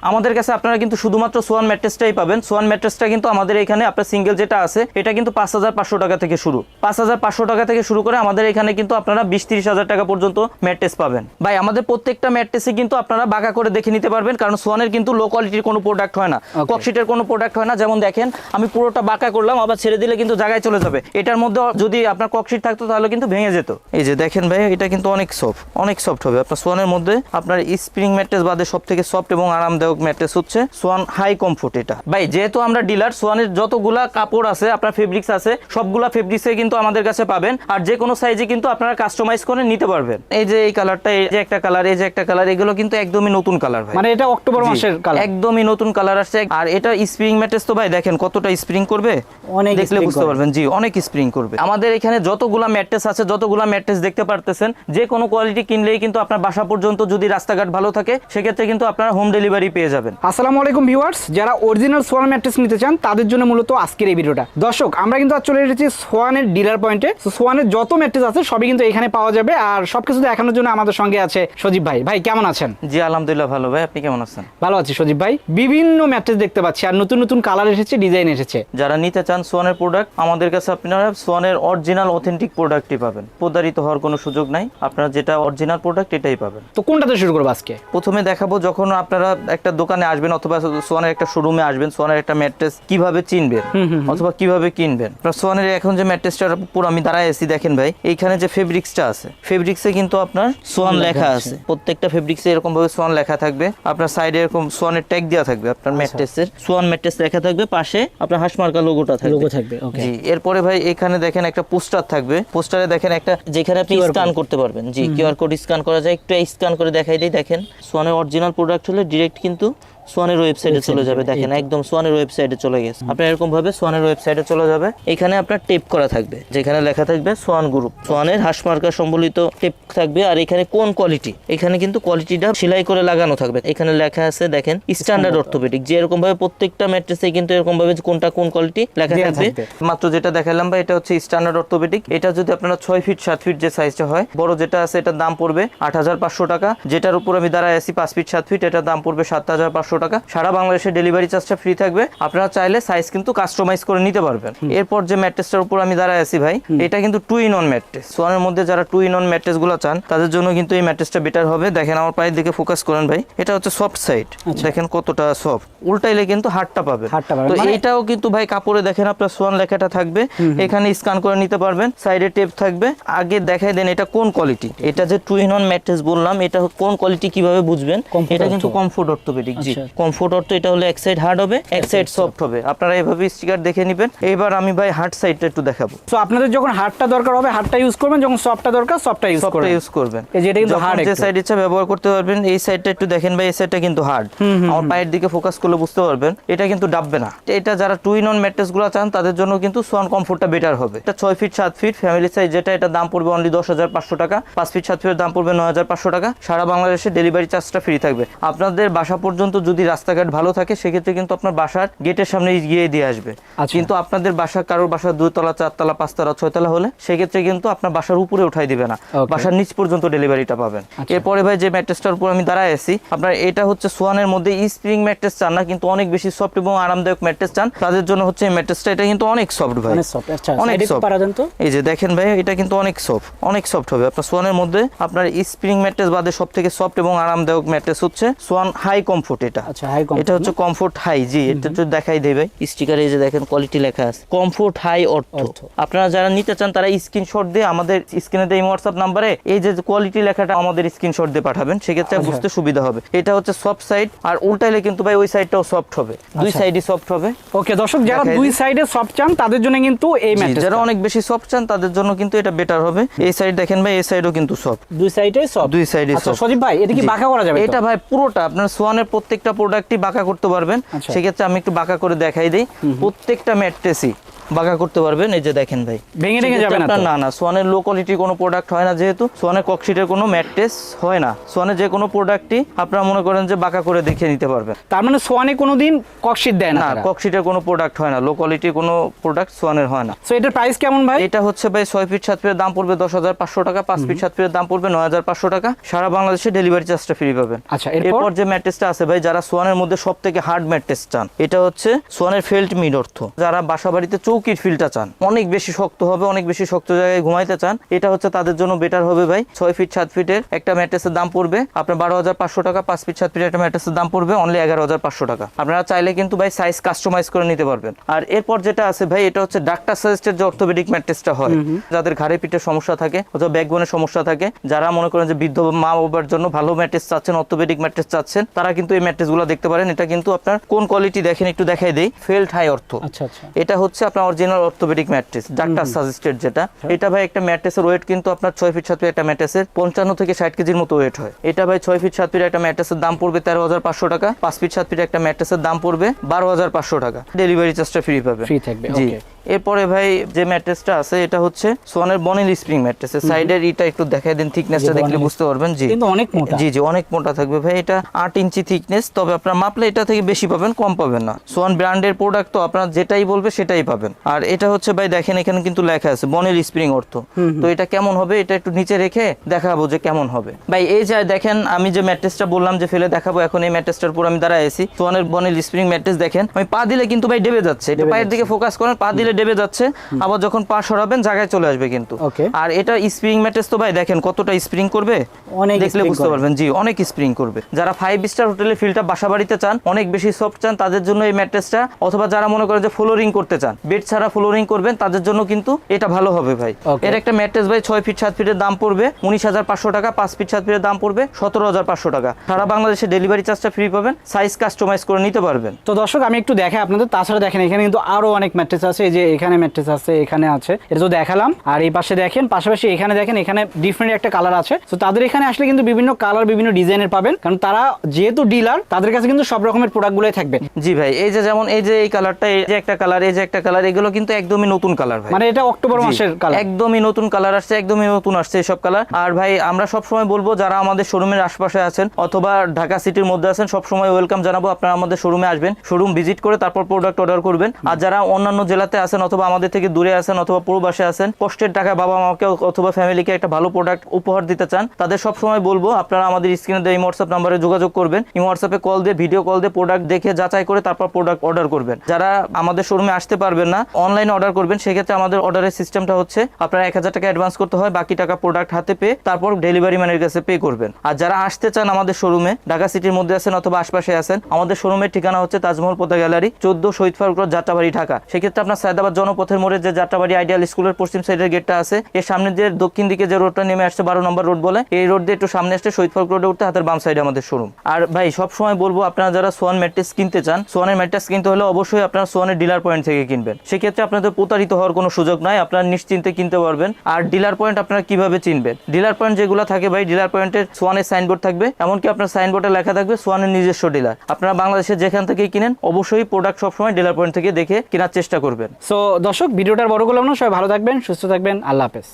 আমাদের কাছে আপনারা কিন্তু শুধুমাত্র সোয়ান ম্যাট্রেসটাই পাবেন। সোয়ান ম্যাট্রেসটা কিন্তু আমাদের এখানে আপনার সিঙ্গেল যেটা আছে এটা কিন্তু 5,500 টাকা থেকে শুরু, 5,500 টাকা থেকে শুরু করে আমাদের এখানে কিন্তু আপনারা 20-30 হাজার টাকা পর্যন্ত ম্যাট্রেস পাবেন। ভাই আমাদের প্রত্যেকটা ম্যাট্রেসে কিন্তু আপনারা বাঁকা করে দেখে নিতে পারবেন, কারণ সোয়ানের কিন্তু লো কোয়ালিটির কোনো প্রোডাক্ট হয় না, ককশিটের কোনো প্রোডাক্ট হয় না। যেমন দেখেন আমি পুরোটা বাঁকা করলাম, আবার ছেড়ে দিলে কিন্তু জায়গায় চলে যাবে। এটার মধ্যে যদি আপনার ককশিট থাকতো তাহলে কিন্তু ভেঙে যেত। এই যে দেখেন ভাই এটা কিন্তু অনেক সফট হবে। আপনার সোয়ানের মধ্যে আপনার স্প্রিং ম্যাট্রেস বাদে সব থেকে সফট এবং আরামদায়ক ম্যাট্রেস হচ্ছে সোয়ান হাই কমফোর্ট। এটা ভাই যেহেতু আমরা ডিলার, সোয়ানের যতগুলা কাপড় আছে আপনার ফেব্রিক্স আছে সবগুলা ফেব্রিক্সে কিন্তু আমাদের কাছে পাবেন, আর যে কোনো সাইজে কিন্তু আপনারা কাস্টমাইজ করে নিতে পারবেন। এই যে এই কালারটা, এই যে একটা কালার, এই যে একটা কালার, এগুলো কিন্তু একদমই নতুন কালার ভাই, মানে এটা অক্টোবর মাসের কালার, একদমই নতুন কালার আসছে। আর এটা স্প্রিং ম্যাট্রেস তো ভাই দেখেন কতটা স্প্রিং করবে, অনেক দেখলে বুঝতে পারবেন। জি অনেক স্প্রিং করবে। আমাদের এখানে যতগুলা ম্যাট্রেস আছে, যতগুলা ম্যাট্রেস দেখতে পারতেছেন, যে কোনো কোয়ালিটি কিনলেই কিন্তু আপনার বাসা পর্যন্ত, যদি রাস্তাঘাট ভালো থাকে সেক্ষেত্রে কিন্তু আপনারা হোম ডেলিভারি পেয়ে যাবেন। আসসালামু আলাইকুম ভিউয়ার্স, যারা অরিজিনাল সোয়ান ম্যাট্রেস নিতে চান তাদের জন্য মূলত আজকের এই ভিডিওটা। দর্শক আমরা কিন্তু আজ চলে এসেছি সোয়ানের ডিলার পয়েন্টে। সোয়ানের যত ম্যাট্রেস আছে সবই কিন্তু এখানে পাওয়া যাবে, আর সবকিছু দেখানোর জন্য আমাদের সঙ্গে আছে সজীব ভাই। ভাই কেমন আছেন? জি আলহামদুলিল্লাহ ভালো ভাই, আপনি কেমন আছেন? ভালো আছি সজীব ভাই। বিভিন্ন ম্যাট্রেস দেখতে পাচ্ছি, আর নতুন নতুন কালার এসেছে, ডিজাইন এসেছে। যারা নিতে চান সোয়ানের প্রোডাক্ট, আমাদের কাছে আপনারা সোয়ানের অরিজিনাল অথেন্টিক প্রোডাক্টই পাবেন, প্রতারিত হওয়ার কোনো সুযোগ নাই। আপনারা যেটা অরিজিনাল প্রোডাক্ট এটাই পাবেন। তো কোনটাতে শুরু করবো আজকে? প্রথমে দেখাবো যখন আপনারা একটা দোকানে আসবেন অথবা সোয়ানের একটা শোরুমে আসবেন, সোয়ানের একটা ম্যাট্রেস কিভাবে চিনবেন অথবা কিভাবে কিনবেন। সোয়ানের এখন যে ম্যাট্রেসটার উপর আমি দাঁড়ায় আছি দেখেন ভাই, এইখানে যে ফেব্রিক্সটা আছে, ফেব্রিক্সে কিন্তু আপনার সোয়ান লেখা আছে। প্রত্যেকটা ফেব্রিক্সে এরকম ভাবে সোয়ান লেখা থাকবে। আপনার সাইডে এরকম সোয়ানের ট্যাগ দেওয়া থাকবে, আপনার ম্যাট্রেসের সোয়ান ম্যাট্রেস লেখা থাকবে, পাশে আপনার হাঁসমার্কা লোগোটা থাকবে। জি এরপরে ভাই এখানে দেখেন একটা পোস্টার থাকবে, পোস্টারে দেখেন একটা যেখানে আপনি স্ক্যান করতে পারবেন। জি কিউআর কোড স্ক্যান করা যায়, একটু স্ক্যান করে দেখাই দিই। দেখেন সোয়ানের অরিজিনাল প্রোডাক্ট হলে ডিরেক্ট কিন্তু সোয়ানের ওয়েবসাইটে চলে যাবে। দেখেন একদম সোয়ানের ওয়েবসাইটে চলে গেছে। আপনার এরকম ভাবে সোয়ানের ওয়েবসাইটে চলে যাবে। এখানে আপনার টেপ করা থাকবে, যেখানে লেখা থাকবে সোয়ান গ্রুপ, সোয়ানের হাঁসমার্কা সম্বলিত টেপ থাকবে। আর এখানে কোন কোয়ালিটি, এখানে কিন্তু কোয়ালিটিটা সেলাই করে লাগানো থাকবে। এখানে লেখা আছে দেখেন স্ট্যান্ডার্ড অর্থোপেডিক, যে এরকম ভাবে প্রত্যেকটা ম্যাট্রেসে কিন্তু এরকম ভাবে কোনটা কোন কোয়ালিটি লেখা থাকবে। মাত্র যেটা দেখালাম ভাই এটা হচ্ছে স্ট্যান্ডার্ড অর্থোপেডিক। এটা যদি আপনারা 6 ফিট 7 ফিট যে সাইজটা হয়, বড় যেটা আছে এটার দাম পড়বে 8,500 টাকা। যেটার উপর আমি দাঁড়ায় আছি 5 ফিট 7 ফিট, এটার দাম পড়বে 7,500 টাকা। সারা বাংলাদেশে ডেলিভারি চার্জটা ফ্রি থাকবে। আপনারা চাইলে সাইজ কিন্তু কাস্টমাইজ করে নিতে পারবেন। এরপর যে ম্যাট্রেসটার উপর আমি দাঁড়ায় আছি ভাই, এটা কিন্তু 2 in 1 ম্যাট্রেস। সোয়ানের মধ্যে যারা 2 in 1 ম্যাট্রেস গুলো চান তাদের জন্য কিন্তু এই ম্যাট্রেসটা বেটার হবে। দেখেন আমার পায়ের দিকে ফোকাস করেন ভাই, এটা হচ্ছে সফট সাইড, দেখেন কতটা সফট। উল্টাইলে কিন্তু হাড়টা পাবেন। তো এইটাও কিন্তু ভাই কাপড়ে দেখেন আপনার সোয়ান লেখাটা থাকবে, এখানে স্ক্যান করে নিতে পারবেন। সাইডে টেপ থাকবে। আগে দেখাই দেন এটা কোন কোয়ালিটি। এটা যে 2 in 1 ম্যাট্রেস বললাম, এটা কোন কোয়ালিটি কিভাবে বুঝবেন? এটা কিন্তু কমফোর্ট অর্থোপেডিক। জি কমফোর্ট অর্থো, এটা হলে এক সাইড হার্ড হবে, এক সাইড সফট হবে। আপনারা এইভাবে স্টিকার দেখে নেবেন। এবার আমি ভাই হার্ড সাইডটা একটু দেখাবো। সো আপনাদের যখন হার্ডটা দরকার হবে হার্ডটা ইউজ করবেন, যখন সফটটা দরকার সফটটা ইউজ করবেন। এই যে এটা কিন্তু হার্ড, যে সাইড ইচ্ছা ব্যবহার করতে পারবেন। এই সাইডটা একটু দেখেন ভাই, এই সাইডটা কিন্তু হার্ড। আমার পায়ের দিকে ফোকাস করলে বুঝতে পারবেন এটা কিন্তু ডাববে না। এটা যারা 2 in 1 ম্যাট্রেস গুলো চান তাদের জন্য কিন্তু সোয়ান কমফোর্টটা বেটার হবে। এটা 6 ফিট 7 ফিট ফ্যামিলি সাইজ যেটা, এটা দাম পড়বে অনলি 10,500 টাকা। 5 ফিট 7 ফিটের দাম পড়বে 9,500 টাকা। সারা বাংলাদেশে ডেলিভারি চার্জটা ফ্রি থাকবে। আপনাদের বাসা পর্যন্ত যদি রাস্তাঘাট ভালো থাকে সেক্ষেত্রে কিন্তু আপনার বাসার গেটের সামনে গিয়ে দিয়ে আসবে। কিন্তু আপনাদের বাসা, কারোর বাসা 2 তলা 4 তলা 5 তলা 6 তলা হলে সেক্ষেত্রে কিন্তু আপনার বাসার উপরে উঠাই দিবে না, বাসার নিচ পর্যন্ত ডেলিভারিটা পাবেন। এরপরে ভাই যে ম্যাট্রেসটার উপর আমি দাঁড়ায় আছি, আপনার এটা হচ্ছে সোয়ানের মধ্যে স্প্রিং ম্যাট্রেস চান না, কিন্তু অনেক বেশি সফট এবং আরামদায়ক ম্যাট্রেস চান, তাদের জন্য হচ্ছে এই ম্যাট্রেসটা। এটা কিন্তু অনেক সফট ভাই, অনেক সফট। এই যে দেখেন ভাই এটা কিন্তু অনেক সফট হবে। আপনার সোয়ানের মধ্যে আপনার স্প্রিং ম্যাট্রেস বাদে সব থেকে সফট এবং আরামদায়ক ম্যাট্রেস হচ্ছে সোয়ান হাই কমফোর্ট। এটা হচ্ছে কমফোর্ট হাই। জি এটা তো দেখাই দেই ভাই, স্টিকারে এই যে দেখেন কোয়ালিটি লেখা আছে কমফোর্ট হাই অর্থ। আপনারা যারা নিতে চান তারা স্ক্রিনশট দিয়ে আমাদের স্ক্রিনে দেই হোয়াটসঅ্যাপ নাম্বারে এই যে কোয়ালিটি লেখাটা আমাদের স্ক্রিনশট দিয়ে পাঠাবেন, সেক্ষেত্রে বুঝতে সুবিধা হবে। এটা হচ্ছে সফট সাইড, আর উল্টাইলে কিন্তু ভাই ওই সাইডটাও সফট হবে, দুই সাইডই সফট হবে। ওকে দর্শক, যারা দুই সাইডে সফট চান তাদের জন্য কিন্তু এই ম্যাট্রেস, যারা অনেক বেশি সফট চান তাদের জন্য কিন্তু এটা বেটার হবে। এই সাইড দেখেন ভাই, এই সাইডও কিন্তু সফট, দুই সাইডেই সফট, দুই সাইডই সফট। সজীব ভাই এটা কি বাঁকা করা যাবে? এটা ভাই পুরোটা আপনার সোয়ানের প্রত্যেকটা প্রোডাক্টই বাঁকা করতে পারবেন। সেক্ষেত্রে আমি একটু বাঁকা করে দেখাই দিই। প্রত্যেকটা ম্যাট্রেসই বাঁকা করতে পারবেন। এই যে দেখেন ভাই, ভেঙে ভেঙে যাবে না তো? না না, সোয়ানের লো কোয়ালিটির কোনো প্রোডাক্ট হয় না, যেহেতু সোয়ানের ককশিটের কোনো ম্যাট্রেস হয় না। সোয়ানের যে কোনো প্রোডাক্টই আপনারা মনে করেন যে বাঁকা করে দেখিয়ে নিতে পারবেন। তার মানে সোয়ানে কোনোদিন ককশিট দেয় না না, তারা? ককশিটের কোনো প্রোডাক্ট হয় না, লো কোয়ালিটির কোনো প্রোডাক্ট সোয়ানের হয় না। সো এটার প্রাইস কেমন ভাই? এটা হচ্ছে ভাই 6 ফিট 7 ফিটের দাম পড়বে 10,500 টাকা, 5 ফিট 7 ফিটের দাম পড়বে 9,500 টাকা। সারা বাংলাদেশে ডেলিভারি চার্জটা ফ্রি পাবেন। আচ্ছা, এরপর যে ম্যাট্রেসটা আছে ভাই, যারা সোয়ানের মধ্যে সব থেকে হার্ড ম্যাট্রেস চান, এটা হচ্ছে সোয়ানের ফেল্ট মিড অর্থ। যারা বাসা বাড়িতে চৌকির ফিলটা চান, অনেক বেশি শক্ত হবে, অনেক বেশি শক্ত জায়গায় ঘুমাইতে চান, এটা হচ্ছে তাদের জন্য বেটার হবে ভাই। 6 ফিট 7 ফিটের একটা ম্যাট্রেসের দাম পড়বে আপনার 12,500 টাকা, 5 ফিট 7 ফিটের একটা ম্যাট্রেসের দাম পড়বে অনলি 11,500 টাকা। আপনারা চাইলে কিন্তু ভাই সাইজ কাস্টমাইজ করে নিতে পারবেন। আর এরপর যেটা আছে ভাই, এটা হচ্ছে ডাক্তার সাজেস্টেড যে অর্থোপেডিক ম্যাট্রেসটা হয়, যাদের ঘাড়ে পিঠে সমস্যা থাকে অথবা ব্যাকবোনের সমস্যা থাকে, যারা মনে করেন যে বৃদ্ধ মা বাবার জন্য ভালো ম্যাট্রেস চাচ্ছেন, অর্থোপেডিক ম্যাট্রেস চাচ্ছেন, তারা কিন্তু এই ম্যাট্রেসগুলো দেখতে পারেন। এটা কিন্তু আপনার কোন কোয়ালিটি দেখেন একটু দেখাই দেই। ফেল্ট হাই অর্থ, আচ্ছা আচ্ছা। এটা হচ্ছে আপনার original orthopaedic mattress, doctor suggested যেটা। এটা ভাই একটা ম্যাট্রেসের ওয়েট কিন্তু আপনার 6 ফিট 7 ফিট একটা ম্যাট্রেসের 55 থেকে 60 কেজির মতো ওয়েট হয়। এটা ভাই 6 ফিট 7 ফিট একটা ম্যাট্রেসের দাম পড়বে 13,500 টাকা, 5 ফিট 7 ফিট একটা ম্যাট্রেসের দাম পড়বে 12,500 টাকা। ডেলিভারি চার্জটা ফ্রি পাবেন। ফ্রি থাকবে, জি। ওকে। এরপরে ভাই যে ম্যাট্রেসটা আছে, এটা হচ্ছে সোয়ানের বনিল স্প্রিং ম্যাট্রেসের সাইডের এটা একটু দেখাই দেন, থিকনেসটা দেখলে বুঝতে পারবেন। জি, কিন্তু অনেক মোটা। জি জি, অনেক মোটা থাকবে ভাই। এটা 8 ইঞ্চি থিকনেস, তবে আপনার মাপলে এটা থেকে বেশি পাবেন, কম পাবেন না। সোয়ান ব্র্যান্ডের প্রোডাক্ট তো আপনার যেটাই বলবে সেটাই পাবেন। আর এটা হচ্ছে ভাই দেখেন, এখানে কিন্তু লেখা আছে বনিল স্প্রিং অর্থ। তো এটা কেমন হবে, এটা একটু নিচে রেখে দেখাবো যে কেমন হবে ভাই। এই যে দেখেন, আমি যে ম্যাট্রেসটা বললাম যে ফেলে দেখাবো, এখন এই ম্যাট্রেসটার উপর আমি দাঁড়ায় আছি। সোয়ানের বনিল স্প্রিং ম্যাট্রেস দেখেন, আমি পা দিলে কিন্তু ভাই ডেবে যাচ্ছে, এটা পায়ের দিকে ফোকাস করেন, পা দিলে ডেবে যাচ্ছে, আবার যখন পা সরাবেন জায়গায় চলে আসবে কিন্তু। ওকে। আর এটা স্প্রিং ম্যাট্রেস তো ভাই দেখেন কতটা স্প্রিং করবে, অনেক দেখলে spring বুঝতে করে। পারবেন। জি, অনেক স্প্রিং করবে। যারা 5 স্টার হোটেলে ফিলটা বাসা বাড়িতে চান, অনেক বেশি সফট চান, তাদের জন্য এই ম্যাট্রেসটা, অথবা যারা মনে করেন যে ফ্লোরিং করতে চান, বেড ছাড়া ফ্লোরিং করবেন, তাদের জন্য কিন্তু এটা ভালো হবে ভাই। Okay. এর একটা ম্যাট্রেস ভাই 6 ফিট 7 ফিটের দাম পড়বে 19,500 টাকা, 5 ফিট 7 ফিটের দাম পড়বে 17,500 টাকা। সারা বাংলাদেশে ডেলিভারি চার্জটা ফ্রি পাবেন, সাইজ কাস্টমাইজ করে নিতে পারবেন। তো দর্শক আমি একটু দেখাই আপনাদের। তাছাড়া দেখেন এখানে কিন্তু আরো অনেক ম্যাট্রেস আছে, এই যে এখানে ম্যাট্রেস আছে, এখানে আছে, এটা তো দেখালাম। আর এই পাশে দেখেন, পাশাপাশি এখানে দেখেন, এখানে ডিফারেন্ট একটা কালার আছে। তো তাদের এখানে আসলে কিন্তু বিভিন্ন কালার, বিভিন্ন ডিজাইনের পাবেন, কারণ তারা যেহেতু ডিলার, তাদের কাছে কিন্তু সব রকমের প্রোডাক্টগুলোই থাকবে। জি ভাই, এই যে যেমন এই যে এই কালারটা, এই যে একটা কালার, এই যে একটা কালার, এগুলো কিন্তু একদমই নতুন কালার ভাই। মানে এটা অক্টোবর জি, মাসের কালার, একদমই নতুন কালার আসছে, একদমই নতুন আসছে এইসব কালার। আর ভাই আমরা সব সময় বলবো, যারা আমাদের শোরুমের আশপাশে আছেন অথবা ঢাকা সিটির মধ্যে আছেন, সব সময় ওয়েলকাম জানাবো, আপনারা আমাদের শোরুমে আসবেন, শোরুম ভিজিট করে তারপর প্রোডাক্ট অর্ডার করবেন। আর যারা অন্যান্য জেলাতে আছেন অথবা আমাদের থেকে দূরে আছেন অথবা প্রবাসে আছেন, কষ্টের টাকায় বাবা মাকে অথবা ফ্যামিলিকে একটা ভালো প্রোডাক্ট উপহার দিতে চান, তাদের সব সময় বলবো আপনারা আমাদের স্ক্রিনে দেওয়া হোয়াটসঅ্যাপ নাম্বারে যোগাযোগ করবেন। এই হোয়াটসঅ্যাপে কল দিয়ে, ভিডিও কল দিয়ে প্রোডাক্ট দেখে যাচাই করে তারপর প্রোডাক্ট অর্ডার করবেন। যারা আমাদের শোরুমে আসতে পারবেন না, অনলাইনে অর্ডার করবেন, সেক্ষেত্রে আমাদের অর্ডারের সিস্টেমটা হচ্ছে আপনারা 1,000 টাকা অ্যাডভান্স করতে হয়, বাকি টাকা প্রোডাক্ট হাতে পেয়ে তারপর ডেলিভারি ম্যানের কাছে পে করবেন। আর যারা আসতে চান আমাদের শোরুমে, ঢাকা সিটির মধ্যে আছেন অথবা আশপাশে আছেন, আমাদের শোরুমের ঠিকানা হচ্ছে তাজমহল পদ্মা গ্যালারি, 14 শহীদ ফারুক রোড, যাত্রাবাড়ি, ঢাকা। সেক্ষেত্রে আপনার সায়দাবাদ জনপথের মোড়ে যে যাত্রাবাড়ি আইডিয়াল স্কুলের পশ্চিম সাইডের গেটটা আছে, এর সামনে যে দক্ষিণ দিকে যে রোডটা নেমে আসছে 12 নম্বর রোড বলে, এই রোড দিয়ে একটু সামনে আসতে শহীদ ফারুক রোডে উঠতে হাতের বাম সাইডে আমাদের শোরুম। আর ভাই সব সময় বলবো, আপনারা যারা সোয়ান ম্যাট্রেস কিনতে চান, সোয়ানের ম্যাট্রেস কিনতে হলে অবশ্যই আপনারা সোয়ানের ডিলার পয়েন্ট থেকে কিনবেন। সেক্ষেত্রে আপনাদের প্রতারিত হওয়ার কোনো সুযোগ নাই, আপনারা নিশ্চিন্তে কিনতে পারবেন। আর ডিলার পয়েন্ট আপনারা কিভাবে চিনবেন, ডিলার পয়েন্ট যেগুলো থাকে ভাই, ডিলার পয়েন্টের সোয়ানের সাইনবোর্ড থাকবে, এমনকি আপনার সাইনবোর্ডে লেখা থাকবে সোয়ানের নিজস্ব ডিলার। আপনারা বাংলাদেশের যেখান থেকেই কিনেন, অবশ্যই প্রোডাক্ট সবসময় ডিলার পয়েন্ট থেকে দেখে কেনার চেষ্টা করবেন। সো দর্শক, ভিডিওটার বড় করলাম না, সবাই ভালো থাকবেন, সুস্থ থাকবেন, আল্লাহ হাফেজ।